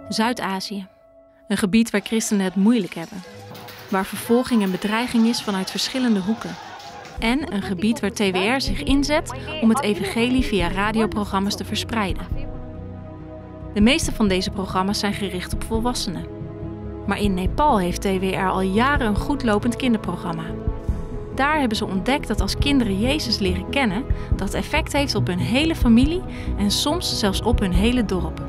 Zuid-Azië. Een gebied waar christenen het moeilijk hebben. Waar vervolging en bedreiging is vanuit verschillende hoeken. En een gebied waar TWR zich inzet om het evangelie via radioprogramma's te verspreiden. De meeste van deze programma's zijn gericht op volwassenen. Maar in Nepal heeft TWR al jaren een goed lopend kinderprogramma. Daar hebben ze ontdekt dat als kinderen Jezus leren kennen, dat effect heeft op hun hele familie en soms zelfs op hun hele dorp.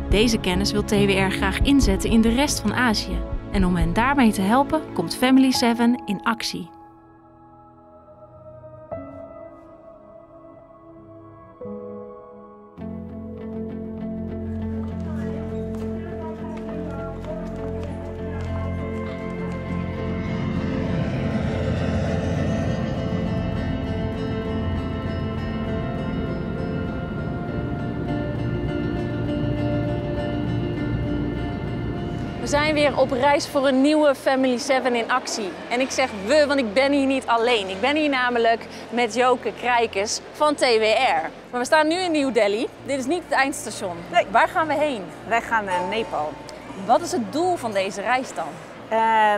Deze kennis wil TWR graag inzetten in de rest van Azië. En om hen daarmee te helpen, komt Family7 in actie. We zijn weer op reis voor een nieuwe Family7 in actie. En ik zeg we, want ik ben hier niet alleen. Ik ben hier namelijk met Joke Krijkers van TWR. Maar we staan nu in New Delhi. Dit is niet het eindstation. Nee. Waar gaan we heen? Wij gaan naar Nepal. Wat is het doel van deze reis dan?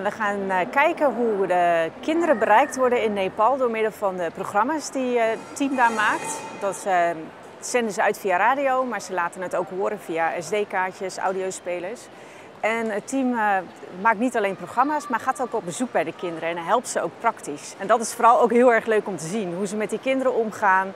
We gaan kijken hoe de kinderen bereikt worden in Nepal door middel van de programma's die het team daar maakt. Dat zenden ze uit via radio, maar ze laten het ook horen via SD-kaartjes, audiospelers. En het team maakt niet alleen programma's, maar gaat ook op bezoek bij de kinderen en helpt ze ook praktisch. En dat is vooral ook heel erg leuk om te zien, hoe ze met die kinderen omgaan.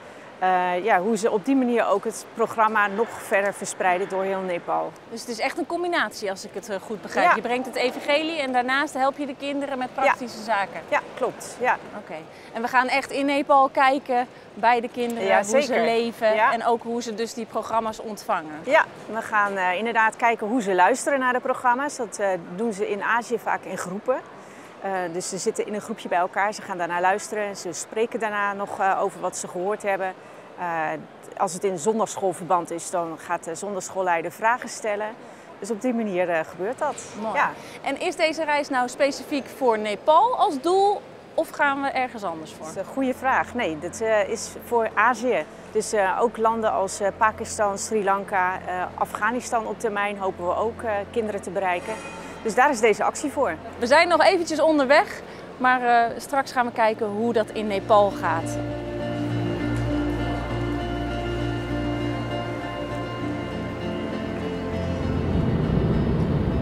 Hoe ze op die manier ook het programma nog verder verspreiden door heel Nepal. Dus het is echt een combinatie als ik het goed begrijp. Ja. Je brengt het evangelie en daarnaast help je de kinderen met praktische zaken. Ja, klopt. Ja. Oké. En we gaan echt in Nepal kijken bij de kinderen, hoe ze leven en ook hoe ze dus die programma's ontvangen. Ja, we gaan inderdaad kijken hoe ze luisteren naar de programma's. Dat doen ze in Azië vaak in groepen. Dus ze zitten in een groepje bij elkaar, ze gaan daarna luisteren. Ze spreken daarna nog over wat ze gehoord hebben. Als het in zondagsschoolverband is, dan gaat de zondagschoolleider vragen stellen. Dus op die manier gebeurt dat. Mooi. Ja. En is deze reis nou specifiek voor Nepal als doel of gaan we ergens anders voor? Dat is een goede vraag. Nee, dit is voor Azië. Dus ook landen als Pakistan, Sri Lanka, Afghanistan op termijn hopen we ook kinderen te bereiken. Dus daar is deze actie voor. We zijn nog eventjes onderweg, maar straks gaan we kijken hoe dat in Nepal gaat.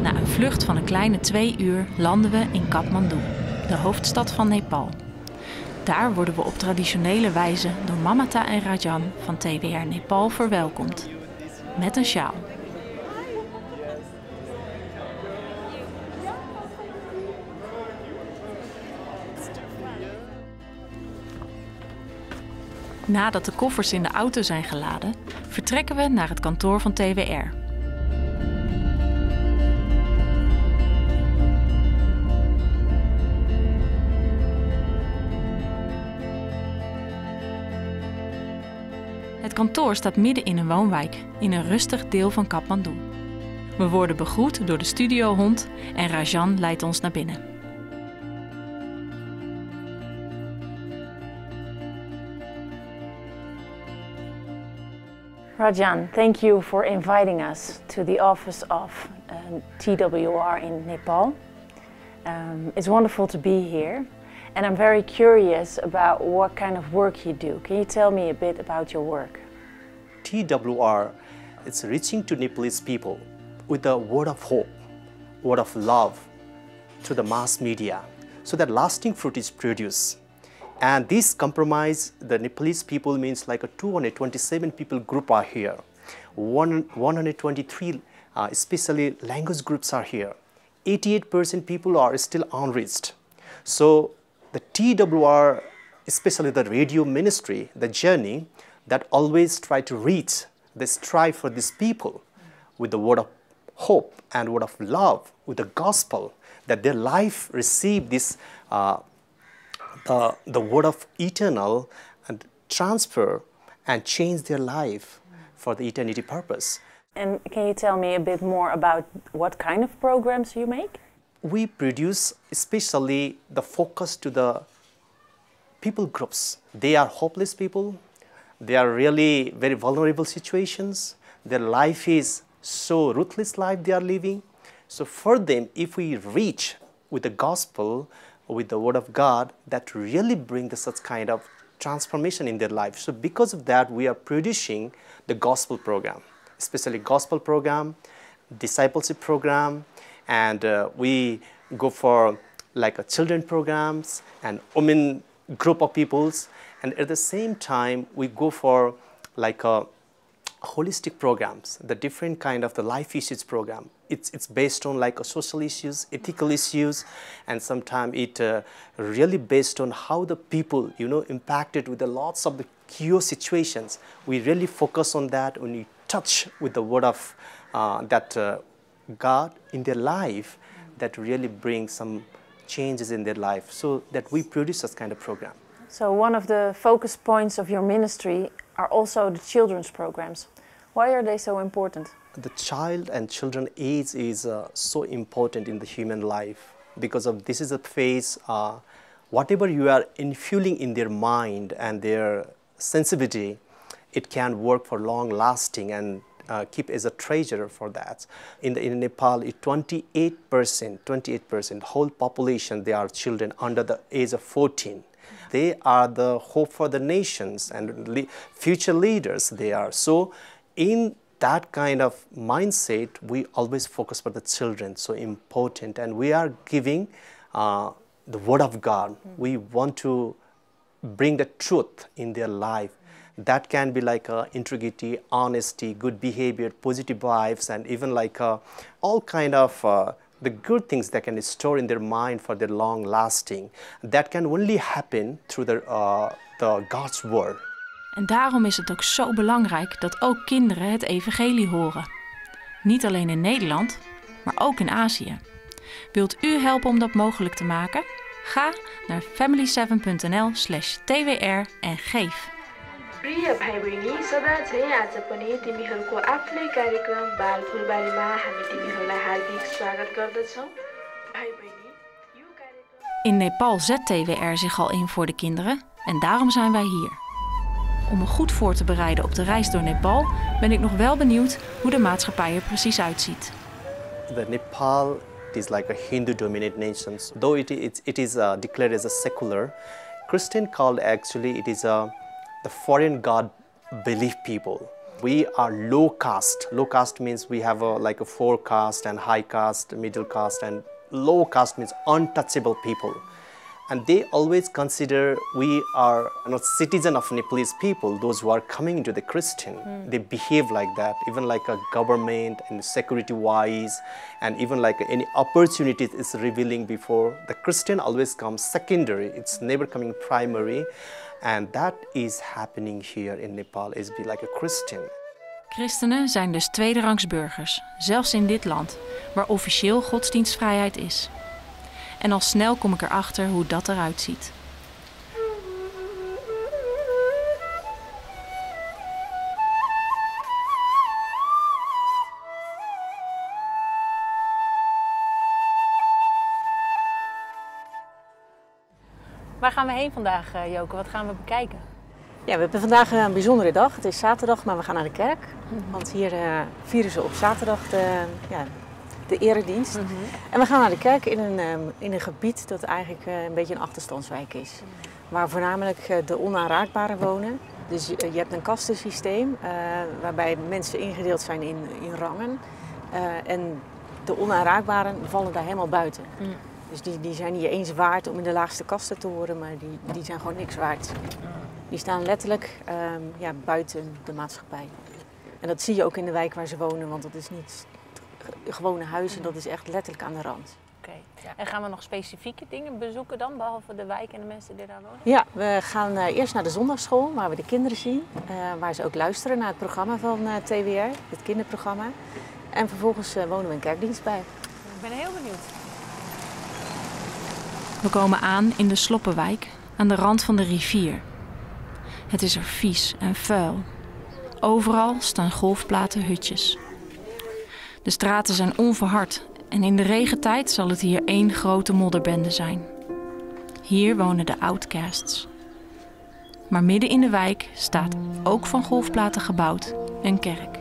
Na een vlucht van een kleine 2 uur landen we in Kathmandu, de hoofdstad van Nepal. Daar worden we op traditionele wijze door Mamata en Rajan van TWR Nepal verwelkomd. Met een sjaal. Nadat de koffers in de auto zijn geladen, vertrekken we naar het kantoor van TWR. Het kantoor staat midden in een woonwijk, in een rustig deel van Kathmandu. We worden begroet door de studiohond en Rajan leidt ons naar binnen. Rajan, thank you for inviting us to the office of TWR in Nepal. It's wonderful to be here. And I'm very curious about what kind of work you do. Can you tell me a bit about your work? TWR is reaching to Nepalese people with the word of hope, word of love to the mass media, so that lasting fruit is produced. And this compromise, the Nepalese people means like a 227 people group are here. 123 especially language groups are here. 88% people are still unreached. So the TWR, especially the radio ministry, the journey that always try to reach, they strive for these people with the word of hope and word of love, with the gospel, that their life receive this, the word of eternal and transfer and change their life for the eternity purpose. And can you tell me a bit more about what kind of programs you make? We produce especially the focus to the people groups. They are hopeless people. They are really very vulnerable situations. Their life is so ruthless life they are living. So for them, if we reach with the gospel, with the word of God, that really brings such kind of transformation in their life. So because of that, we are producing the gospel program, especially gospel program, discipleship program, and we go for like a children programs and women group of peoples, and at the same time we go for like a holistic programs, the different kind of the life issues program. It's based on like a social issues, ethical issues, and sometimes it really based on how the people, impacted with the lots of the chaos situations. We really focus on that when we touch with the word of God in their life, that really brings some changes in their life, so that we produce this kind of program. So one of the focus points of your ministry are also the children's programs. Why are they so important? The child and children age is so important in the human life, because of this is a phase, whatever you are infusing in their mind and their sensibility, it can work for long lasting and keep as a treasure for that. In Nepal, 28% whole population, they are children under the age of 14. They are the hope for the nations and future leaders they are. So in that kind of mindset, we always focus for the children, so important. And we are giving the word of God. We want to bring the truth in their life. That can be like integrity, honesty, good behavior, positive vibes, and even like all kind of the good things that can store in their mind for their long lasting. That can only happen through the God's word. En daarom is het ook zo belangrijk dat ook kinderen het evangelie horen. Niet alleen in Nederland, maar ook in Azië. Wilt u helpen om dat mogelijk te maken? Ga naar family7.nl/twr en geef. प्रिय भाइ बहिनी सदा झैं आज पनि तिमीहरूको आफ्नै कार्यक्रम बाल फुलबारीमा हामी तिमीहरूलाई हार्दिक स्वागत गर्दछौं। भाइ बहिनी, यो कार्यक्रम In Nepal zet TWR zich al in voor de kinderen en daarom zijn wij hier. Om me goed voor te bereiden op de reis door Nepal ben ik nog wel benieuwd hoe de maatschappij er precies uitziet. The Nepal is like a Hindu-dominated nation. Though it is declared as a secular, Christian called actually it is the foreign God belief people. We are low caste. Low caste means we have like a 4 caste and high caste, middle caste, and low caste means untouchable people. And they always consider we are not citizen of Nepalese people, those who are coming into the Christian. They behave like that, even like a government and security-wise, and even like any opportunities is revealing before. The Christian always comes secondary, it's never coming primary. And that is happening here in Nepal, is be like a Christian. Christenen zijn dus tweederangs burgers, zelfs in dit land, waar officieel godsdienstvrijheid is. En al snel kom ik erachter hoe dat eruit ziet. Waar gaan we heen vandaag, Joke? Wat gaan we bekijken? Ja, we hebben vandaag een bijzondere dag. Het is zaterdag, maar we gaan naar de kerk. Want hier vieren ze op zaterdag de eredienst. En we gaan naar de kerk in een gebied dat eigenlijk een beetje een achterstandswijk is. Waar voornamelijk de onaanraakbaren wonen. Dus je hebt een kastensysteem waarbij mensen ingedeeld zijn in rangen. En de onaanraakbaren vallen daar helemaal buiten. Dus die zijn niet eens waard om in de laagste kasten te horen, maar die zijn gewoon niks waard. Die staan letterlijk buiten de maatschappij. En dat zie je ook in de wijk waar ze wonen, want dat is niet gewone huizen, dat is echt letterlijk aan de rand. Oké. Ja. En gaan we nog specifieke dingen bezoeken dan, behalve de wijk en de mensen die daar wonen? Ja, we gaan eerst naar de zondagsschool, waar we de kinderen zien. Waar ze ook luisteren naar het programma van TWR, het kinderprogramma. En vervolgens wonen we een kerkdienst bij. Ik ben heel benieuwd. We komen aan in de sloppenwijk aan de rand van de rivier. Het is er vies en vuil. Overal staan golfplaten hutjes. De straten zijn onverhard en in de regentijd zal het hier één grote modderbende zijn. Hier wonen de outcasts. Maar midden in de wijk staat, ook van golfplaten gebouwd, een kerk.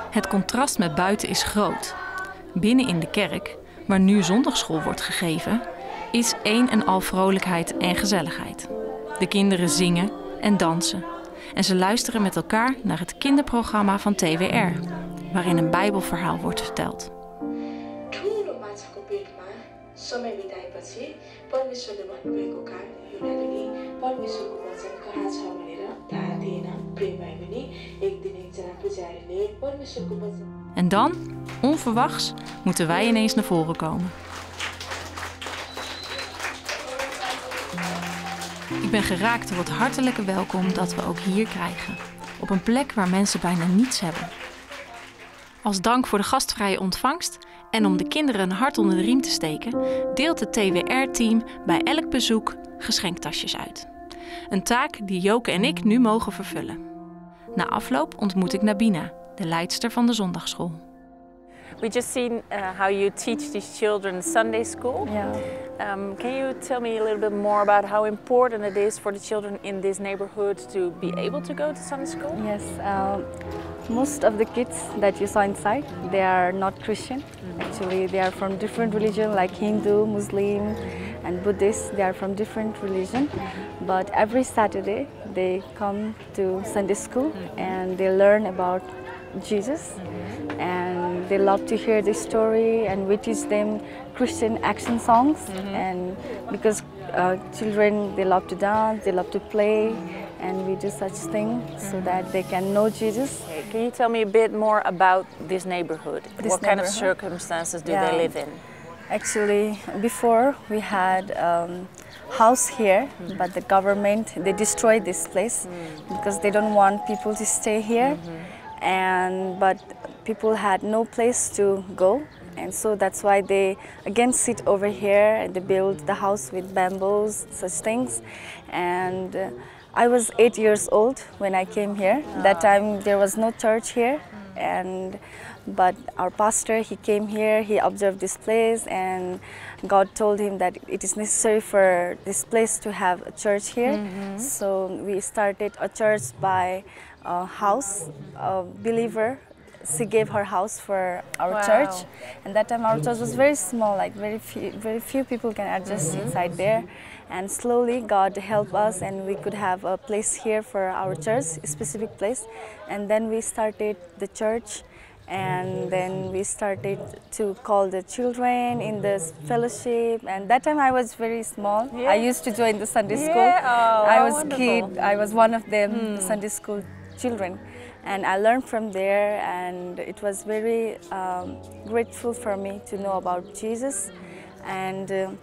Het contrast met buiten is groot. Binnen in de kerk, waar nu zondagsschool wordt gegeven, is een en al vrolijkheid en gezelligheid. De kinderen zingen en dansen. En ze luisteren met elkaar naar het kinderprogramma van TWR, waarin een Bijbelverhaal wordt verteld. En dan, onverwachts, moeten wij ineens naar voren komen. Ik ben geraakt door het hartelijke welkom dat we ook hier krijgen. Op een plek waar mensen bijna niets hebben. Als dank voor de gastvrije ontvangst en om de kinderen een hart onder de riem te steken, deelt het TWR-team bij elk bezoek geschenktasjes uit. Een taak die Joke en ik nu mogen vervullen. Na afloop ontmoet ik Nabina, de leidster van de zondagschool. We just seen how you teach these children Sunday school. Yeah. Can you tell me a little bit more about how important it is for the children in this neighborhood to be able to go to Sunday school? Yes. Most of the kids that you saw inside, they are not Christian. Actually, they are from different religion, like Hindu, Muslim, and Buddhist. They are from different religion. But every Saturday, they come to Sunday school and they learn about Jesus. And they love to hear the story, and we teach them Christian action songs. And because children, they love to dance, they love to play, and we do such things so that they can know Jesus. Can you tell me a bit more about this neighborhood? What kind of circumstances do they live in? Actually, before we had house here, but the government, they destroyed this place because they don't want people to stay here. But people had no place to go, and so that's why they again sit over here and they build the house with bamboos, such things. And I was 8 years old when I came here. That time there was no church here, but our pastor, he came here, he observed this place, and God told him that it is necessary for this place to have a church here. So we started a church by a house, a believer. She gave her house for our church, and that time our church was very small, like very few people can adjust inside there. And slowly God helped us, and we could have a place here for our church, a specific place. And then we started the church, and then we started to call the children in the fellowship. And that time I was very small. I used to join the Sunday school. I was a kid. I was one of them, the Sunday school children. And I learned from there, and it was very grateful for me to know about Jesus. And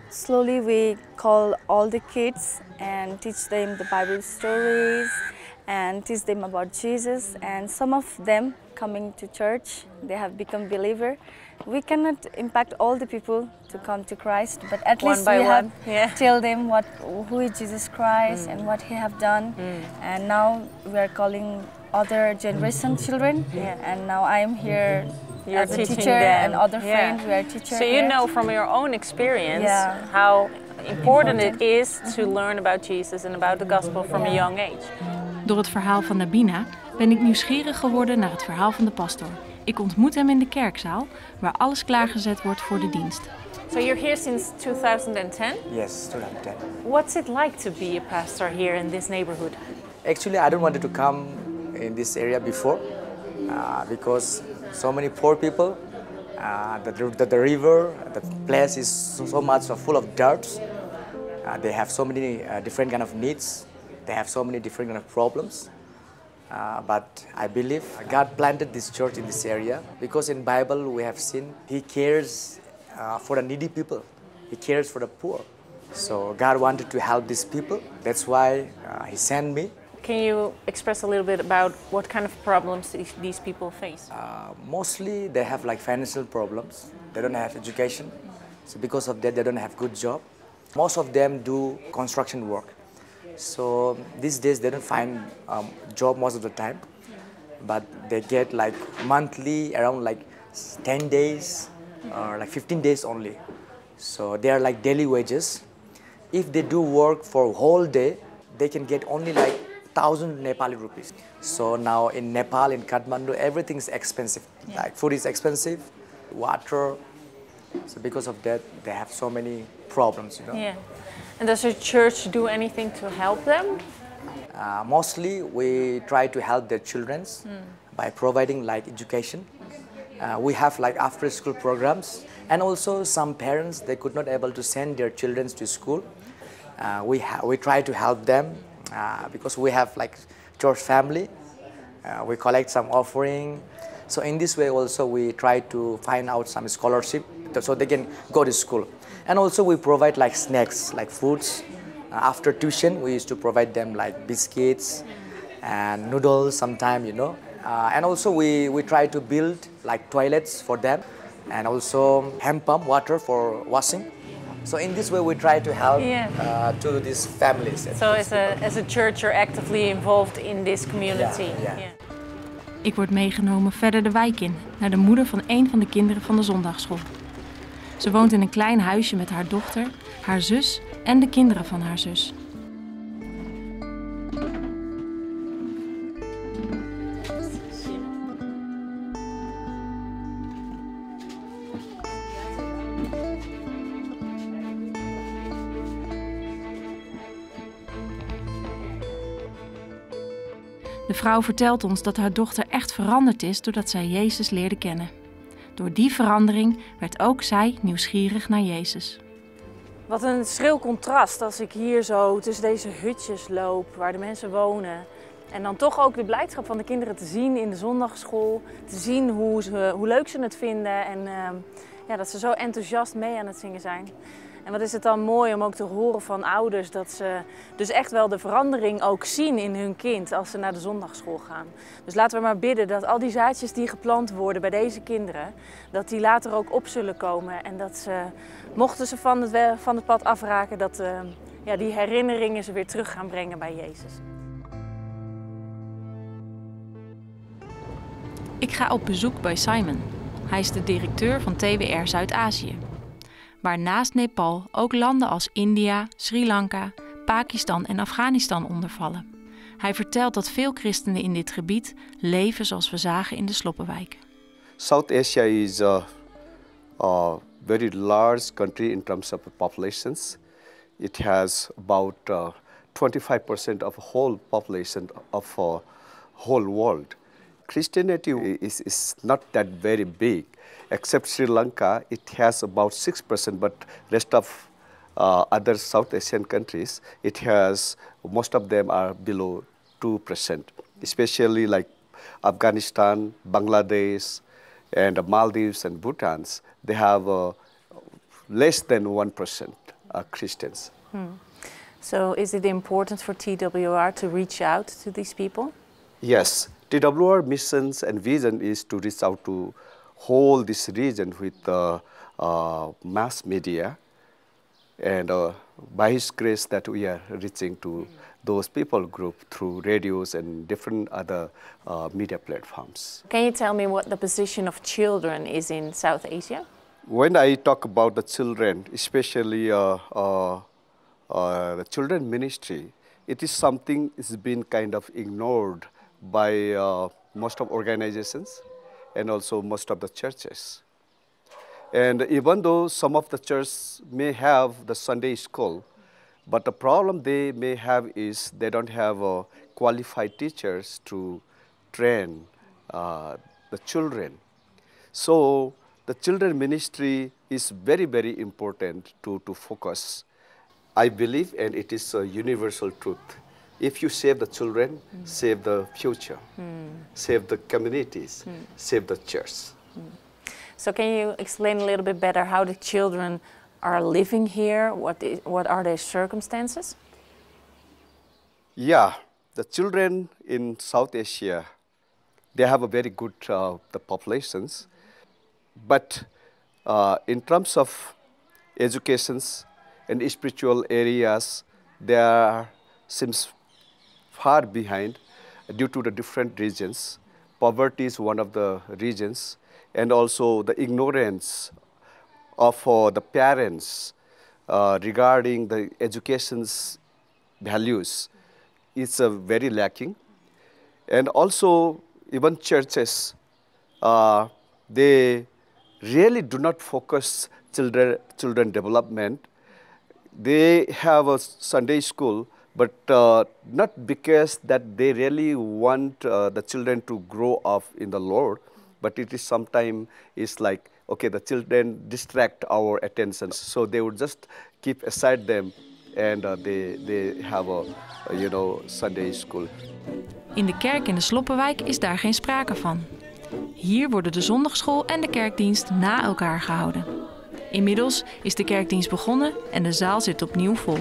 slowly we call all the kids and teach them the Bible stories and teach them about Jesus. And some of them coming to church, they have become believer. We cannot impact all the people to come to Christ, but at least we have tell them who is Jesus Christ and what He have done. And now we are calling other generation children, and now I am here as a teacher and other friends. We are teachers. So you know from your own experience how important it is to learn about Jesus and about the gospel from a young age. Door het verhaal van Nabina ben ik nieuwsgierig geworden naar het verhaal van de pastor. Ik ontmoet hem in de kerkzaal, waar alles klaargezet wordt voor de dienst. So you're here since 2010? Yes, 2010. What's it like to be a pastor here in this neighborhood? Actually, I don't want to come in this area before because so many poor people, the river, the place is so much full of dirt. They have so many different kind of needs. They have so many different kind of problems. But I believe God planted this church in this area because in Bible we have seen He cares for the needy people. He cares for the poor. So God wanted to help these people. That's why He sent me. Can you express a little bit about what kind of problems these people face? Mostly they have like financial problems. They don't have education. So because of that they don't have good job. Most of them do construction work. So these days they don't find job most of the time. but they get like monthly around like 10 days or like 15 days only. So they are like daily wages. If they do work for a whole day, they can get only like 1,000 Nepali rupees. So now in Nepal, in Kathmandu, everything is expensive. Like food is expensive, water. So because of that, they have so many problems, you know. Yeah. And does your church do anything to help them? Mostly we try to help their children by providing like education. We have like after school programs, and also some parents, they could not able to send their children to school. We try to help them because we have like church family. We collect some offering. So in this way also we try to find out some scholarship so they can go to school. And also we provide like snacks, like foods. After tuition, we used to provide them like biscuits and noodles sometime, you know. And also we try to build like toilets for them and also hand pump water for washing. So in this way we try to help to these families. So as a church you're actively involved in this community. Yeah. Ik word meegenomen verder de wijk in, naar de moeder van een van de kinderen van de zondagsschool. Ze woont in een klein huisje met haar dochter, haar zus en de kinderen van haar zus. De vrouw vertelt ons dat haar dochter echt veranderd is doordat zij Jezus leerde kennen. Door die verandering werd ook zij nieuwsgierig naar Jezus. Wat een schril contrast als ik hier zo tussen deze hutjes loop waar de mensen wonen. En dan toch ook de blijdschap van de kinderen te zien in de zondagschool. Te zien hoe leuk ze het vinden en dat ze zo enthousiast mee aan het zingen zijn. En wat is het dan mooi om ook te horen van ouders dat ze dus echt wel de verandering ook zien in hun kind als ze naar de zondagschool gaan. Dus laten we maar bidden dat al die zaadjes die geplant worden bij deze kinderen, dat die later ook op zullen komen. En dat ze, mochten ze van het pad afraken, dat die herinneringen ze weer terug gaan brengen bij Jezus. Ik ga op bezoek bij Simon. Hij is de directeur van TWR Zuid-Azië, waar naast Nepal ook landen als India, Sri Lanka, Pakistan en Afghanistan onder vallen. Hij vertelt dat veel christenen in dit gebied leven zoals we zagen in de sloppenwijk. South Asia is a very large country in terms of populations. It has about 25% of the whole population of the whole world. Christianity is not that very big. Except Sri Lanka, it has about 6%, but rest of other South Asian countries, it has, most of them are below 2%, especially like Afghanistan, Bangladesh, and the Maldives and Bhutan. They have less than 1% Christians. So is it important for TWR to reach out to these people? Yes, TWR missions and vision is to reach out to whole this region with mass media, and by His grace that we are reaching to those people group through radios and different other media platforms. Can you tell me what the position of children is in South Asia? When I talk about the children, especially the children ministry, it is something that's been kind of ignored by most of organizations and also most of the churches. And even though some of the churches may have the Sunday school, but the problem they may have is they don't have qualified teachers to train the children. So the children ministry is very, very important to focus. I believe, and it is a universal truth, if you save the children, save the future, save the communities, save the church. So can you explain a little bit better how the children are living here? What are their circumstances? Yeah, the children in South Asia, they have a very good the populations, but in terms of educations and spiritual areas, they seems far behind due to the different regions. poverty is one of the reasons, and also the ignorance of the parents regarding the education's values is very lacking. And also even churches, they really do not focus children development. They have a Sunday school, but not because that they really want the children to grow up in the Lord, but it is sometimes is like, okay, the children distract our attention, so they would just keep aside them, and they have a Sunday school. In de kerk in de Sloppenwijk is daar geen sprake van. Hier worden de zondagschool en de kerkdienst na elkaar gehouden. Inmiddels is de kerkdienst begonnen en de zaal zit opnieuw vol.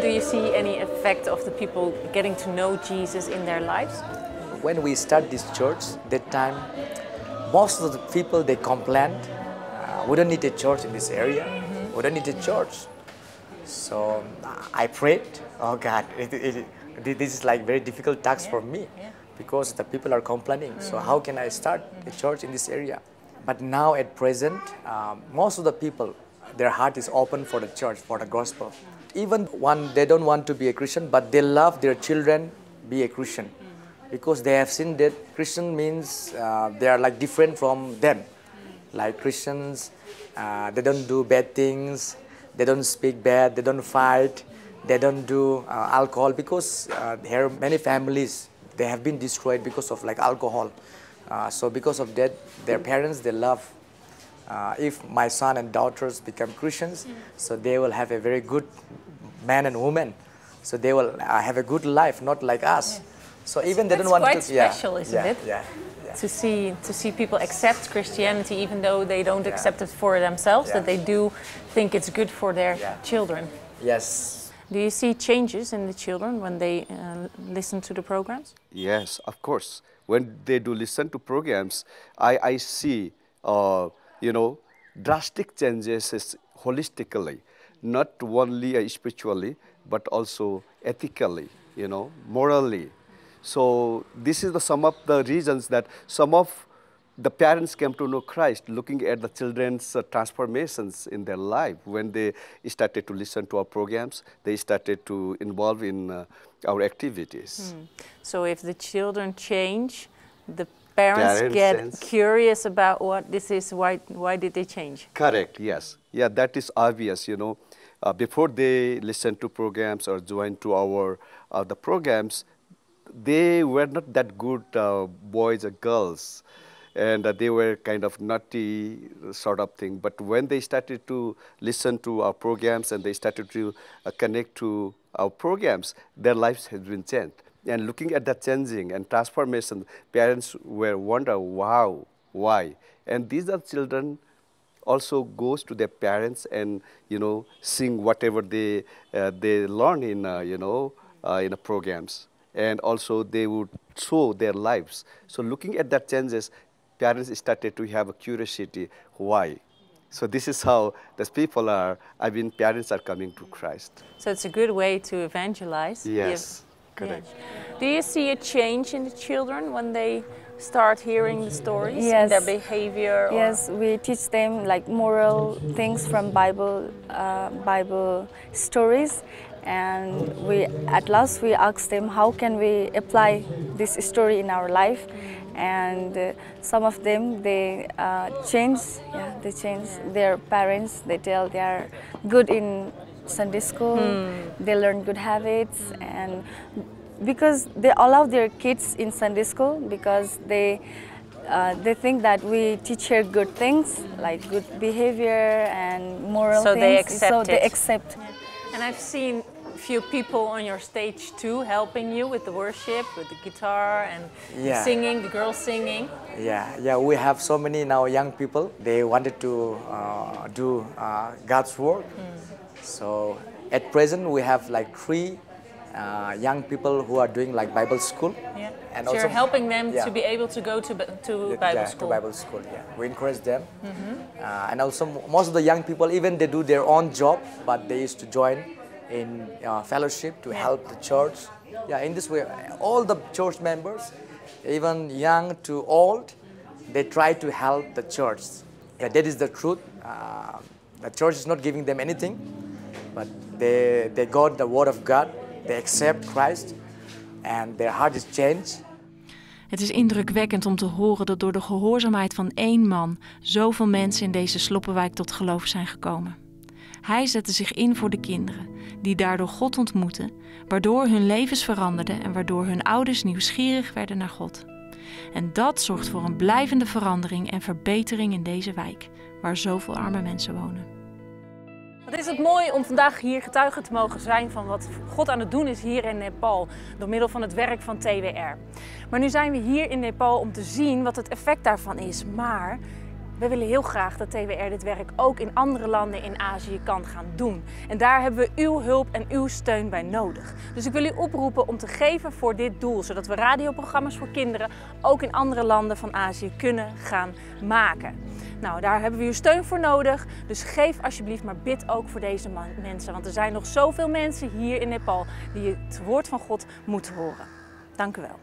Do you see any effect of the people getting to know Jesus in their lives? When we start this church, that time, most of the people, they complained, we don't need a church in this area. We don't need a church. So I prayed, oh God, this is like very difficult task for me because the people are complaining. So how can I start a church in this area? But now at present, most of the people, their heart is open for the church, for the gospel. Even one, they don't want to be a Christian, but they love their children be a Christian because they have seen that Christian means they are like different from them. Like Christians, they don't do bad things, they don't speak bad, they don't fight, they don't do alcohol, because there are many families, they have been destroyed because of like alcohol. So because of that, their parents, they love. If my son and daughters become Christians, so they will have a very good man and woman. So they will have a good life, not like us. So even they don't want to. That's quite special, isn't it? Yeah. To see people accept Christianity even though they don't accept it for themselves, that they do think it's good for their children. Yes. Do you see changes in the children when they listen to the programs? Yes, of course. When they do listen to programs, I see, drastic changes holistically, not only spiritually, but also ethically, morally. So this is some of the reasons that some of the parents came to know Christ, looking at the children's transformations in their life. When they started to listen to our programs, they started to involve in our activities. So if the children change, the parents get curious about what this is, why did they change? Correct, yes. Yeah, that is obvious, before they listen to programs or join to our the programs, they were not that good boys or girls, and they were kind of naughty sort of thing. But when they started to listen to our programs and they started to connect to our programs, their lives has been changed. And looking at that changing and transformation, parents were wonder, wow, why? And these are children also goes to their parents and sing whatever they learn in the programs. And also they would show their lives. So looking at that changes, parents started to have a curiosity, why? So this is how the people are, parents are coming to Christ. So it's a good way to evangelize. Yes, correct. Do you see a change in the children when they start hearing the stories, Yes. their behavior? Yes, we teach them like moral things from Bible stories. And at last we asked them, how can we apply this story in our life? And some of them, they change. They change. Their parents, they tell they are good in Sunday school. They learn good habits, and because they allow their kids in Sunday school because they think that we teach her good things like good behavior and moral so things. They accept it. And I've seen few people on your stage too, helping you with the worship, with the guitar and singing, the girls singing. Yeah, we have so many now young people. They wanted to do God's work. So at present we have like 3 young people who are doing like Bible school. Yeah. And So also, you're helping them yeah. to be able to go to Bible school. To Bible school, yeah. We encourage them. And also most of the young people, even they do their own job, but they used to join in fellowship to help the church. Yeah, in this way, all the church members, even young to old, they try to help the church. Yeah, that is the truth. The church is not giving them anything, but they got the word of God, they accept Christ, and their heart is changed. Het is indrukwekkend om te horen dat door de gehoorzaamheid van 1 man zoveel mensen in deze sloppenwijk tot geloof zijn gekomen. Hij zette zich in voor de kinderen, die daardoor God ontmoetten, waardoor hun levens veranderden en waardoor hun ouders nieuwsgierig werden naar God. En dat zorgt voor een blijvende verandering en verbetering in deze wijk, waar zoveel arme mensen wonen. Wat is het mooi om vandaag hier getuige te mogen zijn van wat God aan het doen is hier in Nepal, door middel van het werk van TWR. Maar nu zijn we hier in Nepal om te zien wat het effect daarvan is. Maar we willen heel graag dat TWR dit werk ook in andere landen in Azië kan gaan doen. En daar hebben we uw hulp en uw steun bij nodig. Dus ik wil u oproepen om te geven voor dit doel, zodat we radioprogramma's voor kinderen ook in andere landen van Azië kunnen gaan maken. Nou, daar hebben we uw steun voor nodig. Dus geef alsjeblieft, maar bid ook voor deze mensen. Want er zijn nog zoveel mensen hier in Nepal die het woord van God moeten horen. Dank u wel.